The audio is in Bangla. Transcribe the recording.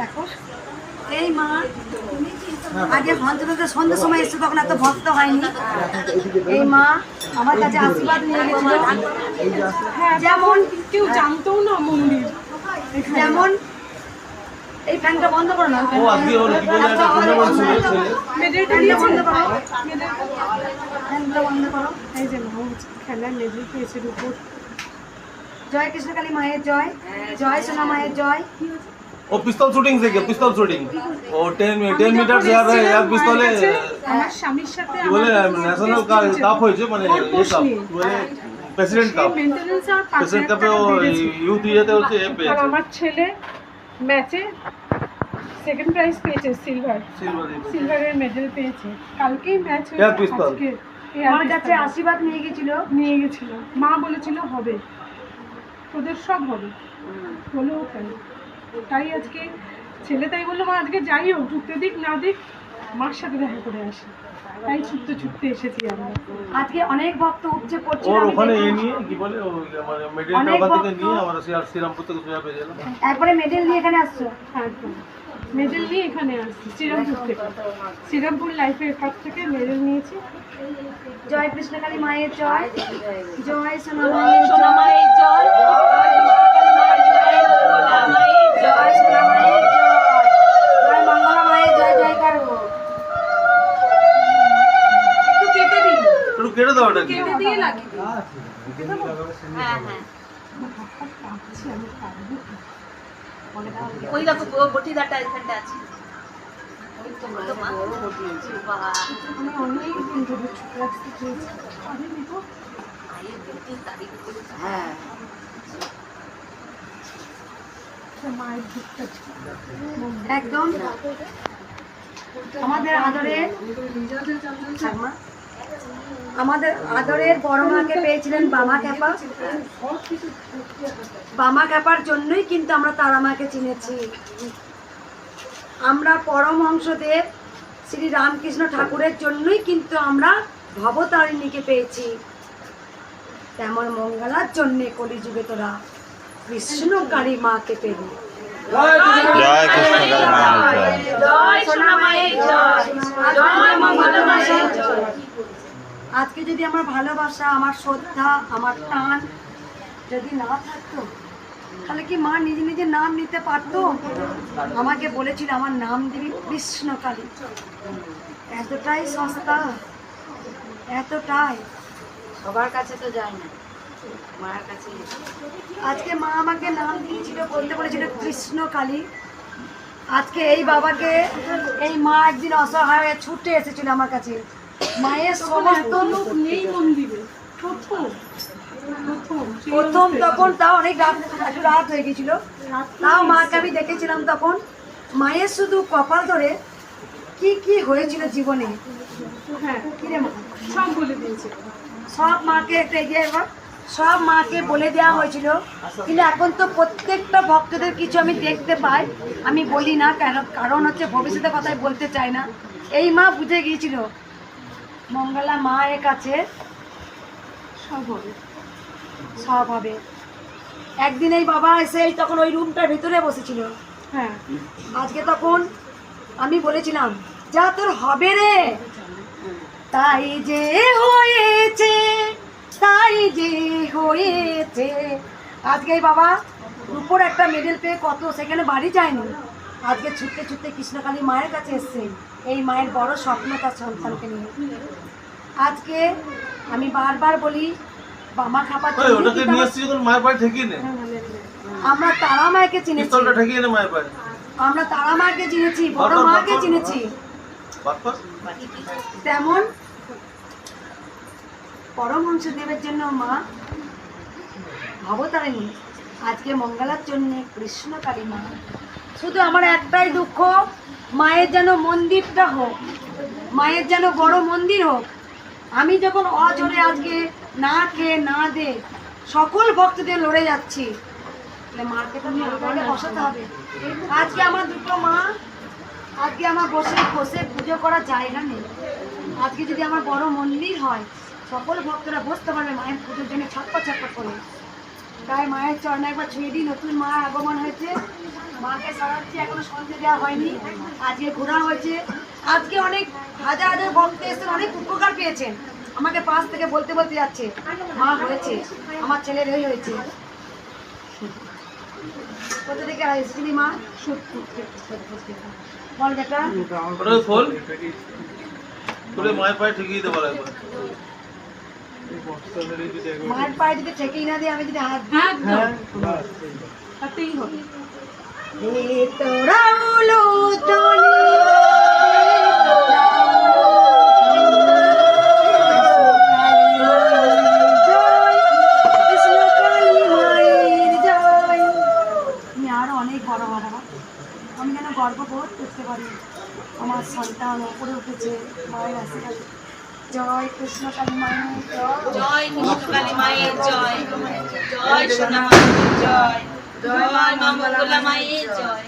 দেখো এই মা আগে পঞ্চদশে সন্ধ্যের সময় এসছে, তখন এত ভক্ত হয়নি। এই মা আমার কাছে আশীর্বাদ নিয়ে গেছিল, যেমন কেউ জানতো না মন্দির। যেমন এই ফ্যানটা বন্ধ করো না, মেডেলটা বন্ধ করো, ফ্যানটা বন্ধ করো। এই যে মা খেলার মেডেল পেয়েছে উপর। জয় কৃষ্ণকালী মায়ের জয়, জয় সোনা মায়ের জয়। वो पिस्तौल शूटिंग से क्या पिस्तौल शूटिंग वो 10 मीटर से यार एक पिस्तौले আমার স্বামীর সাথে बोले नेशनल का काप হয়েছে মানে এই কাপ बोले প্রেসিডেন্ট কাপ মেইনটেনেন্স আর প্রেসিডেন্ট কাপে ও ইউথ ইয়েতে হচ্ছে এ আর পেয়েছে আমার ছেলে ম্যাচে সেকেন্ড প্রাইজ পেয়েছে, সিলভারের মেডেল পেয়েছে। কালকেই ম্যাচ হয়েছে, এয়ার পিস্তল। আজকে আমার কাছে আশীর্বাদ নিয়ে গেছিল। নিয়ে গেছিল, মা বলেছিল হবে, তোদের সব হবে, হলো কেন। তাই আজকে ছেলে তাই বললো মা আজকে যাই হোক, ঢুকতে দিক না দিক মার সাথে দেখা করে আসি। তাই ছুটতে ছুটতে এসেছি আমরা। আজকে অনেক ভক্ত উপচে পড়ছে, ওর ওখানে এই নিয়ে কি বলে ও মানে মেডেলটা ওখান থেকে নিয়ে আমরা শ্রীরামপুর থেকে সোজা পেয়ে গেলাম। একবারে মেডেল নিয়ে এখানে আসছো। একদম মেডেল নিয়ে এখানে আসছি শ্রীরামপুর থেকে, শ্রীরামপুর লাইফের কাছ থেকে মেডেল নিয়েছি। জয় কৃষ্ণকালী মায়ের জয়, জয় সোনা সোনা মায়ের জয়, জয় সোনা মায়ের জয়, জয় মঙ্গলা মায়ের জয়, জয় করবো। একটু কেটে দিই, একটু কেটে দাও এটা কি কেটে দিয়ে লাগিয়ে দিই। হ্যাঁ হ্যাঁ পাচ্ছি আমি পারবো কি? ওই দেখো বটিদারটা এখানটা আছে। ওই তো মা বাহ আমি অনেক দিন ধরে ছোট রাখতে চেয়েছি, আমি দেখো মায়ের বিরতি তারিখ হ্যাঁ মায়ের দুধটা একদম আমাদের আদরের আমাদের আদরের বড় মাকে পেয়েছিলেন বামা খ্যাপা। বামা খ্যাপার জন্যই কিন্তু আমরা তারা মাকে চিনেছি। আমরা পরমহংসদেব শ্রী রামকৃষ্ণ ঠাকুরের জন্যই কিন্তু আমরা ভবতারিণীকে পেয়েছি। তেমন মঙ্গলার জন্যে কলিযুগে তোরা কৃষ্ণকারী মাকে পেলি। জয় কৃষ্ণ জয় সোনা মায়ের জয়, জয় মঙ্গলা মায়ের জয়। আজকে যদি আমার ভালোবাসা, আমার শ্রদ্ধা, আমার টান যদি না থাকতো, তাহলে কি মা নিজে নিজে নাম নিতে পারতো? আমাকে বলেছিল আমার নাম দিবি কৃষ্ণকালী। এতটাই সস্তা, এতটাই। সবার কাছে তো যায় না, মায়ের কাছে। আজকে মা আমাকে নাম দিয়েছিল, বলতে বলেছিল কৃষ্ণকালী। আজকে এই বাবাকে এই মা একদিন অসহায় হয়ে ছুটে এসেছিল আমার কাছে। মায়ের সমস্ত লোক নেই মন্দিরে, প্রথম তখন তাও অনেক রাত, একটু রাত হয়ে গেছিল, তাও মাকে আমি দেখেছিলাম। তখন মায়ের শুধু কপাল ধরে কি কি হয়েছিল জীবনে, হ্যাঁ কিরে মা সব বলে দিয়েছে। সব মাকে একটা এগিয়ে এবার সব মাকে বলে দেওয়া হয়েছিল। কিন্তু এখন তো প্রত্যেকটা ভক্তদের কিছু আমি দেখতে পাই, আমি বলি না কেন, কারণ হচ্ছে ভবিষ্যতে কথাই বলতে চাই না। এই মা বুঝে গিয়েছিল মঙ্গলা মায়ের কাছে সব হবে, সব হবে। একদিন এই বাবা এসে তখন ওই রুমটার ভিতরে বসেছিল। হ্যাঁ আজকে তখন আমি বলেছিলাম যা তোর হবে রে, তাই যে হয়েছে, তাই যে হয়েছে। আজকে এই বাবা উপর একটা মেডেল পেয়ে কত সেখানে বাড়ি যায়নি, আজকে ছুটতে ছুটতে কৃষ্ণকালী মায়ের কাছে এসছে। এই মায়ের বড় স্বপ্ন তার সন্তানকে নিয়ে। আজকে আমি বারবার বলি বামা খাবার ওই ওটাকে নিয়ে এসেছি যখন মায়ের পায়ে ঠেকিয়ে নে আমরা তারা মাকে চিনেছি, পিস্তলটা ঠেকিয়ে নে মায়ের পায়ে আমরা তারা মাকে চিনেছি, বড় মাকে চিনেছি। বাপ্পা তেমন পরমহংস দেবের জন্য মা ভবতারিণী, আজকে মঙ্গলার জন্য কৃষ্ণকালী মা। শুধু আমার একটাই দুঃখ, মায়ের যেন মন্দিরটা হোক, মায়ের যেন বড় মন্দির হোক। আমি যখন অজরে আজকে না খেয়ে না দে সকল ভক্তদের লড়ে যাচ্ছি, তাহলে মাকে তো আমাকে বসাতে হবে। আজকে আমার দুটো মা, আজকে আমার বসে বসে পুজো করার জায়গা নেই। আজকে যদি আমার বড় মন্দির হয়, সকল ভক্তরা বসতে পারবে মায়ের পুজোর জন্য ছটপট ছটপট করে। তাই মায়ের চরণে একবার ছুঁয়ে দিই। নতুন মা আগমন হয়েছে, মাকে সারাচ্ছি, এখনো সন্ধে দেওয়া হয়নি। আজকে ঘোরা হয়েছে, আজকে অনেক হাজার হাজার ভক্ত এসেছেন, অনেক উপকার পেয়েছেন। আমাকে পাশ থেকে বলতে বলতে যাচ্ছে মা হয়েছে, আমার ছেলের হয়েছে। কোথা থেকে এসেছিলি মা? বল বেটা। ওটা ফল তোরে মায়ের পায়ে ঠেকিয়ে দেবার একবার। মায়ের পায়ে যদি ঠেকেই না দিয়ে আমি যদি হাত দিই, তাতেই হবে। এ তোরা হলো জনি, আমি আরো অনেক বড় বাবা, আমি যেন গর্ববোধ করতে পারি আমার সন্তান উপরে উঠেছে মায়ের আশীর্বাদ। জয় কৃষ্ণ কালী মায়ের জয়। জয় কৃষ্ণকালী মায়ের জয়, জয় সোনা মায়ের জয়, জয় মা মঙ্গলা মায়ের জয়।